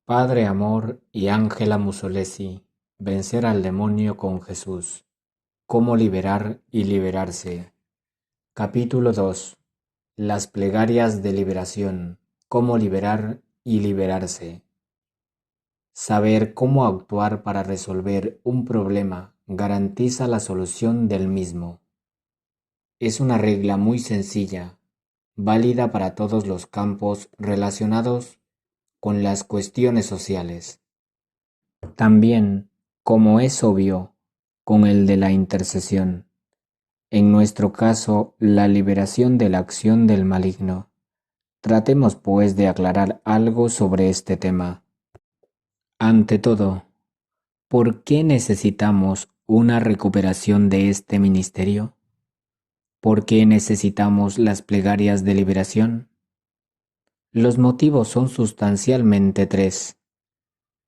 Padre Amor y Ángela Musolesi, vencer al demonio con Jesús. Cómo liberar y liberarse. Capítulo 2. Las plegarias de liberación. Cómo liberar y liberarse. Saber cómo actuar para resolver un problema garantiza la solución del mismo. Es una regla muy sencilla, válida para todos los campos relacionados con las cuestiones sociales. También, como es obvio, con el de la intercesión. En nuestro caso, la liberación de la acción del maligno. Tratemos pues de aclarar algo sobre este tema. Ante todo, ¿por qué necesitamos una recuperación de este ministerio? ¿Por qué necesitamos las plegarias de liberación? Los motivos son sustancialmente tres.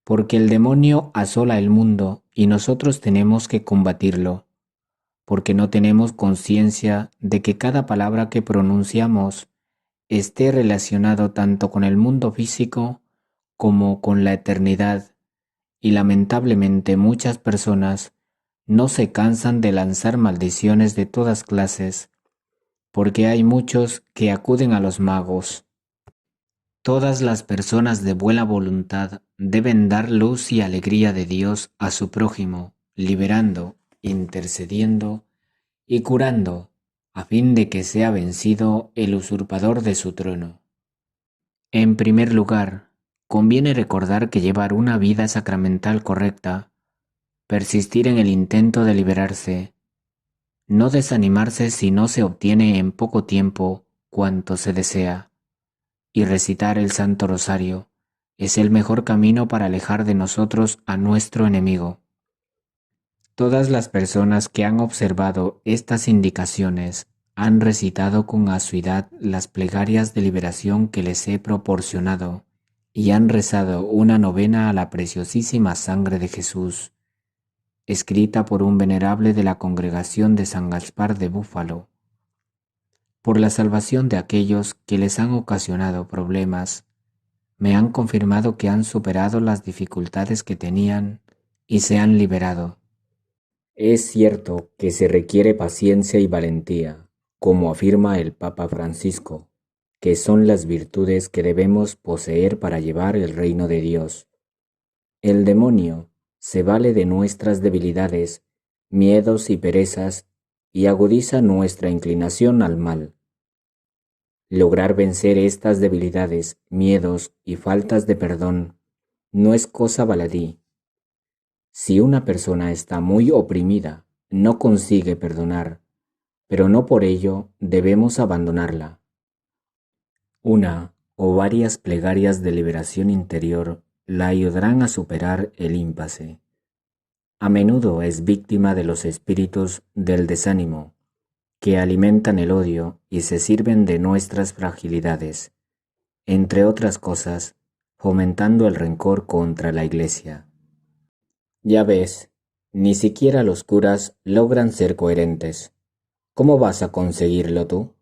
Porque el demonio asola el mundo y nosotros tenemos que combatirlo, porque no tenemos conciencia de que cada palabra que pronunciamos esté relacionado tanto con el mundo físico como con la eternidad, y lamentablemente muchas personas no se cansan de lanzar maldiciones de todas clases, porque hay muchos que acuden a los magos. Todas las personas de buena voluntad deben dar luz y alegría de Dios a su prójimo, liberando, intercediendo y curando, a fin de que sea vencido el usurpador de su trono. En primer lugar, conviene recordar que llevar una vida sacramental correcta, persistir en el intento de liberarse, no desanimarse si no se obtiene en poco tiempo cuanto se desea, y recitar el Santo Rosario es el mejor camino para alejar de nosotros a nuestro enemigo. Todas las personas que han observado estas indicaciones han recitado con asiduidad las plegarias de liberación que les he proporcionado y han rezado una novena a la preciosísima sangre de Jesús, escrita por un venerable de la congregación de San Gaspar de Búfalo, por la salvación de aquellos que les han ocasionado problemas. Me han confirmado que han superado las dificultades que tenían y se han liberado. Es cierto que se requiere paciencia y valentía, como afirma el Papa Francisco, que son las virtudes que debemos poseer para llevar el reino de Dios. El demonio se vale de nuestras debilidades, miedos y perezas y agudiza nuestra inclinación al mal. Lograr vencer estas debilidades, miedos y faltas de perdón no es cosa baladí. Si una persona está muy oprimida, no consigue perdonar, pero no por ello debemos abandonarla. Una o varias plegarias de liberación interior la ayudarán a superar el impasse. A menudo es víctima de los espíritus del desánimo, que alimentan el odio y se sirven de nuestras fragilidades, entre otras cosas, fomentando el rencor contra la Iglesia. Ya ves, ni siquiera los curas logran ser coherentes. ¿Cómo vas a conseguirlo tú?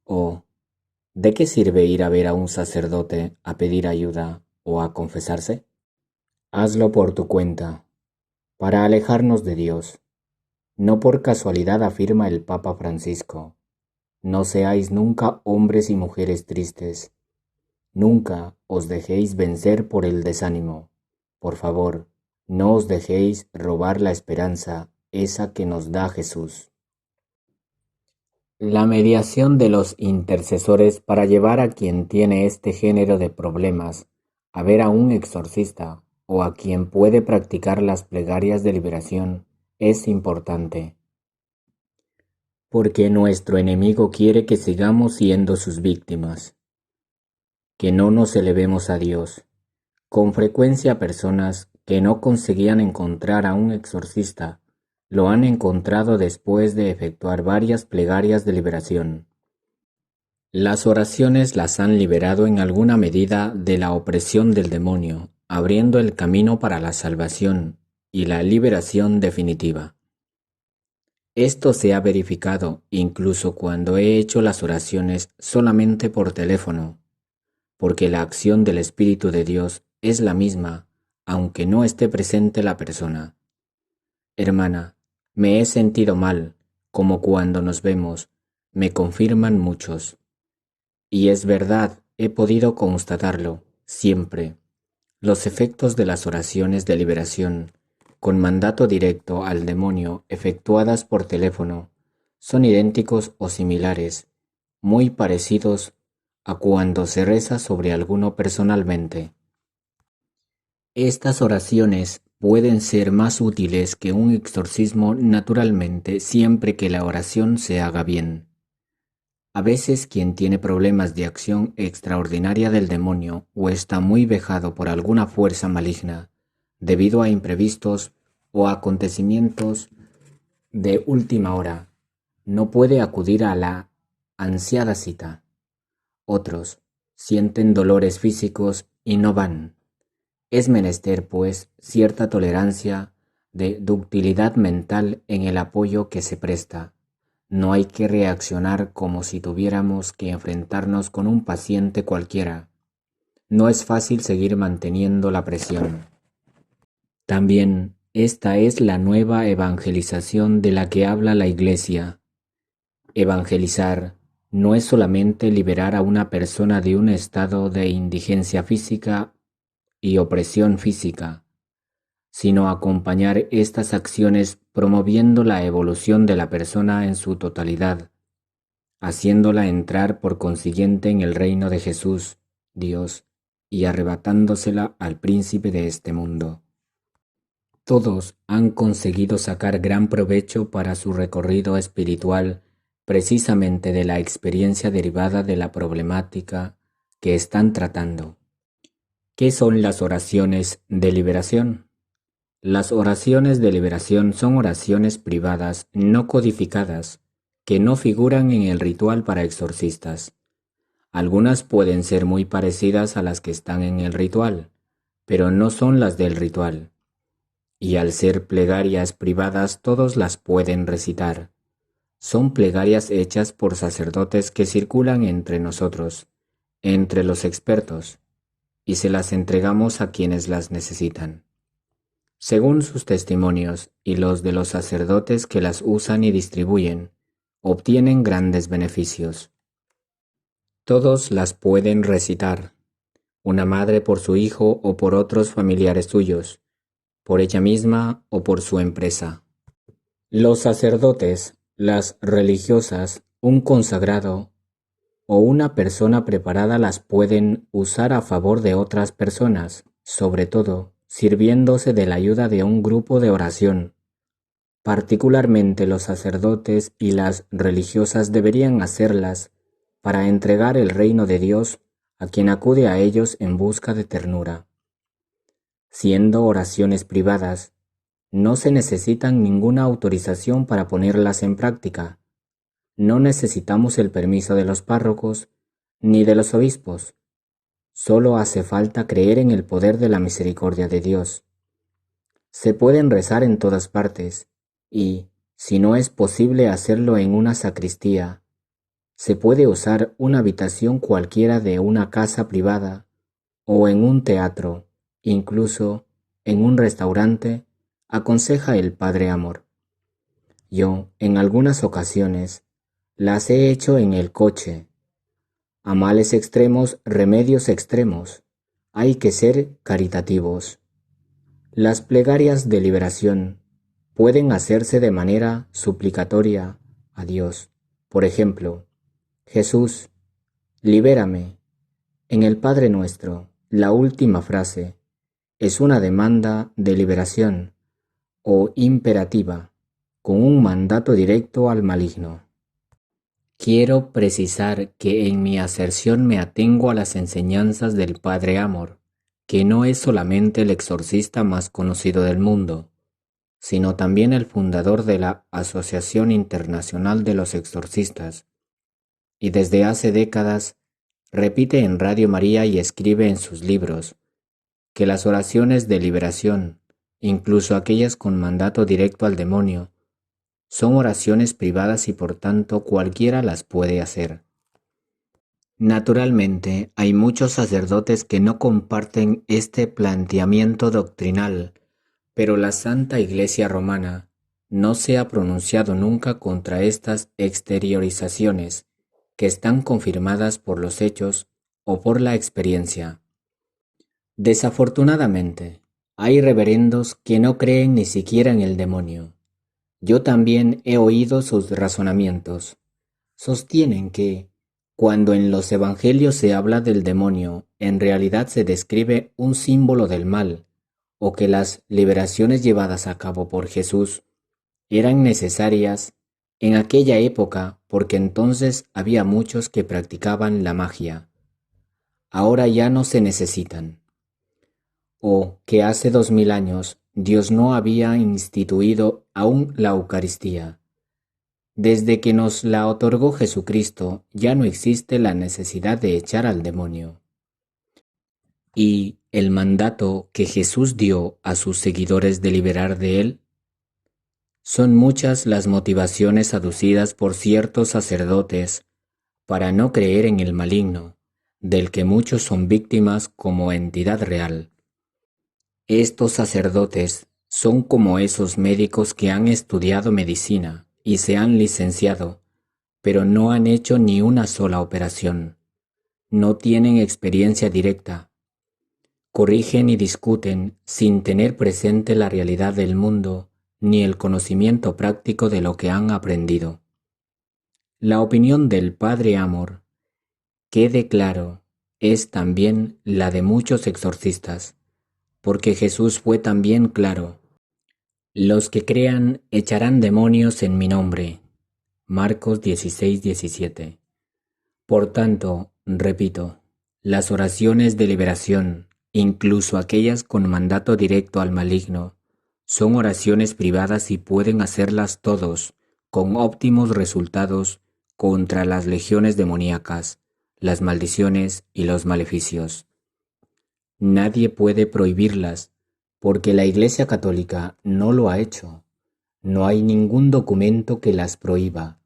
¿O de qué sirve ir a ver a un sacerdote a pedir ayuda o a confesarse? Hazlo por tu cuenta, para alejarnos de Dios. No por casualidad afirma el Papa Francisco: no seáis nunca hombres y mujeres tristes. Nunca os dejéis vencer por el desánimo. Por favor, no os dejéis robar la esperanza, esa que nos da Jesús. La mediación de los intercesores para llevar a quien tiene este género de problemas a ver a un exorcista o a quien puede practicar las plegarias de liberación es importante, porque nuestro enemigo quiere que sigamos siendo sus víctimas, que no nos elevemos a Dios. Con frecuencia personas que no conseguían encontrar a un exorcista lo han encontrado después de efectuar varias plegarias de liberación. Las oraciones las han liberado en alguna medida de la opresión del demonio, abriendo el camino para la salvación y la liberación definitiva. Esto se ha verificado incluso cuando he hecho las oraciones solamente por teléfono, porque la acción del Espíritu de Dios es la misma, aunque no esté presente la persona. Hermana, me he sentido mal, como cuando nos vemos, me confirman muchos. Y es verdad, he podido constatarlo, siempre. Los efectos de las oraciones de liberación, con mandato directo al demonio efectuadas por teléfono, son idénticos o similares, muy parecidos a cuando se reza sobre alguno personalmente. Estas oraciones pueden ser más útiles que un exorcismo naturalmente siempre que la oración se haga bien. A veces quien tiene problemas de acción extraordinaria del demonio o está muy vejado por alguna fuerza maligna, debido a imprevistos o acontecimientos de última hora, no puede acudir a la ansiada cita. Otros sienten dolores físicos y no van. Es menester, pues, cierta tolerancia de ductilidad mental en el apoyo que se presta. No hay que reaccionar como si tuviéramos que enfrentarnos con un paciente cualquiera. No es fácil seguir manteniendo la presión. También esta es la nueva evangelización de la que habla la Iglesia. Evangelizar no es solamente liberar a una persona de un estado de indigencia física y opresión física, sino acompañar estas acciones promoviendo la evolución de la persona en su totalidad, haciéndola entrar por consiguiente en el reino de Jesús, Dios, y arrebatándosela al príncipe de este mundo. Todos han conseguido sacar gran provecho para su recorrido espiritual precisamente de la experiencia derivada de la problemática que están tratando. ¿Qué son las oraciones de liberación? Las oraciones de liberación son oraciones privadas no codificadas que no figuran en el ritual para exorcistas. Algunas pueden ser muy parecidas a las que están en el ritual, pero no son las del ritual. Y al ser plegarias privadas todos las pueden recitar. Son plegarias hechas por sacerdotes que circulan entre nosotros, entre los expertos, y se las entregamos a quienes las necesitan. Según sus testimonios y los de los sacerdotes que las usan y distribuyen, obtienen grandes beneficios. Todos las pueden recitar, una madre por su hijo o por otros familiares suyos, por ella misma o por su empresa. Los sacerdotes, las religiosas, un consagrado o una persona preparada las pueden usar a favor de otras personas, sobre todo sirviéndose de la ayuda de un grupo de oración. Particularmente los sacerdotes y las religiosas deberían hacerlas para entregar el reino de Dios a quien acude a ellos en busca de ternura. Siendo oraciones privadas, no se necesitan ninguna autorización para ponerlas en práctica. No necesitamos el permiso de los párrocos ni de los obispos. Solo hace falta creer en el poder de la misericordia de Dios. Se pueden rezar en todas partes y, si no es posible hacerlo en una sacristía, se puede usar una habitación cualquiera de una casa privada o en un teatro, incluso en un restaurante, aconseja el Padre Amor. Yo, en algunas ocasiones, las he hecho en el coche. A males extremos, remedios extremos. Hay que ser caritativos. Las plegarias de liberación pueden hacerse de manera suplicatoria a Dios. Por ejemplo, Jesús, libérame. En el Padre Nuestro, la última frase es una demanda de liberación o imperativa, con un mandato directo al maligno. Quiero precisar que en mi aserción me atengo a las enseñanzas del Padre Amor, que no es solamente el exorcista más conocido del mundo, sino también el fundador de la Asociación Internacional de los Exorcistas, y desde hace décadas repite en Radio María y escribe en sus libros que las oraciones de liberación, incluso aquellas con mandato directo al demonio, son oraciones privadas y por tanto cualquiera las puede hacer. Naturalmente, hay muchos sacerdotes que no comparten este planteamiento doctrinal, pero la Santa Iglesia Romana no se ha pronunciado nunca contra estas exteriorizaciones, que están confirmadas por los hechos o por la experiencia. Desafortunadamente, hay reverendos que no creen ni siquiera en el demonio. Yo también he oído sus razonamientos. Sostienen que, cuando en los evangelios se habla del demonio, en realidad se describe un símbolo del mal, o que las liberaciones llevadas a cabo por Jesús eran necesarias en aquella época porque entonces había muchos que practicaban la magia. Ahora ya no se necesitan. O que hace 2000 años Dios no había instituido aún la Eucaristía. Desde que nos la otorgó Jesucristo, ya no existe la necesidad de echar al demonio. ¿Y el mandato que Jesús dio a sus seguidores de liberar de él? Son muchas las motivaciones aducidas por ciertos sacerdotes para no creer en el maligno, del que muchos son víctimas como entidad real. Estos sacerdotes son como esos médicos que han estudiado medicina y se han licenciado, pero no han hecho ni una sola operación. No tienen experiencia directa. Corrigen y discuten sin tener presente la realidad del mundo ni el conocimiento práctico de lo que han aprendido. La opinión del Padre Amor, quede claro, es también la de muchos exorcistas, porque Jesús fue también claro. Los que crean echarán demonios en mi nombre. Marcos 16:17. Por tanto, repito, las oraciones de liberación, incluso aquellas con mandato directo al maligno, son oraciones privadas y pueden hacerlas todos, con óptimos resultados contra las legiones demoníacas, las maldiciones y los maleficios. Nadie puede prohibirlas, porque la Iglesia Católica no lo ha hecho. No hay ningún documento que las prohíba,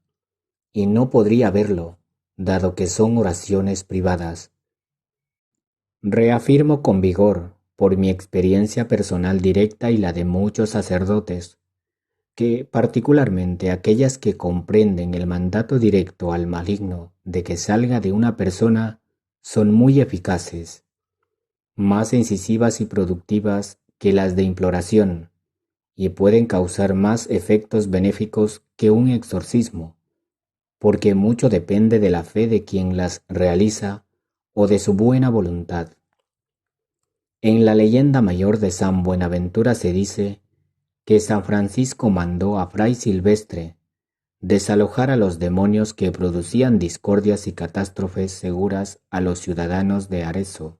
y no podría haberlo, dado que son oraciones privadas. Reafirmo con vigor, por mi experiencia personal directa y la de muchos sacerdotes, que particularmente aquellas que comprenden el mandato directo al maligno de que salga de una persona son muy eficaces, más incisivas y productivas que las de imploración, y pueden causar más efectos benéficos que un exorcismo, porque mucho depende de la fe de quien las realiza o de su buena voluntad. En la leyenda mayor de San Buenaventura se dice que San Francisco mandó a Fray Silvestre desalojar a los demonios que producían discordias y catástrofes seguras a los ciudadanos de Arezzo.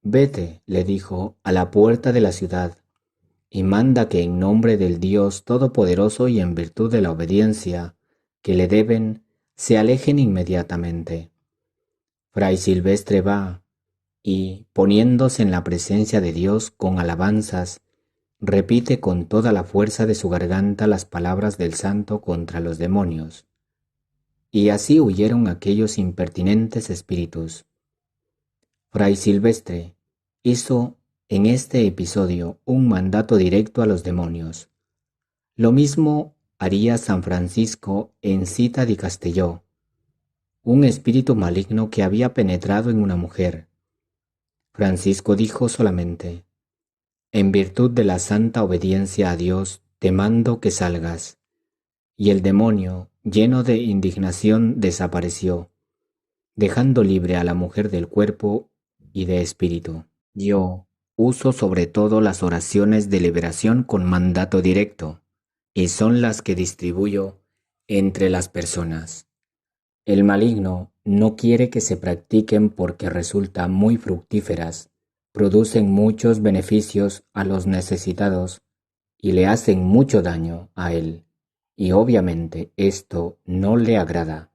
Vete, le dijo, a la puerta de la ciudad, y manda que en nombre del Dios Todopoderoso y en virtud de la obediencia que le deben, se alejen inmediatamente. Fray Silvestre va, y, poniéndose en la presencia de Dios con alabanzas, repite con toda la fuerza de su garganta las palabras del santo contra los demonios. Y así huyeron aquellos impertinentes espíritus. Fray Silvestre hizo en este episodio un mandato directo a los demonios. Lo mismo haría San Francisco en Cita di Castelló, un espíritu maligno que había penetrado en una mujer. Francisco dijo solamente: en virtud de la santa obediencia a Dios, te mando que salgas. Y el demonio, lleno de indignación, desapareció, dejando libre a la mujer del cuerpo y de espíritu. Yo uso sobre todo las oraciones de liberación con mandato directo, y son las que distribuyo entre las personas. El maligno no quiere que se practiquen porque resultan muy fructíferas, producen muchos beneficios a los necesitados y le hacen mucho daño a él, y obviamente esto no le agrada.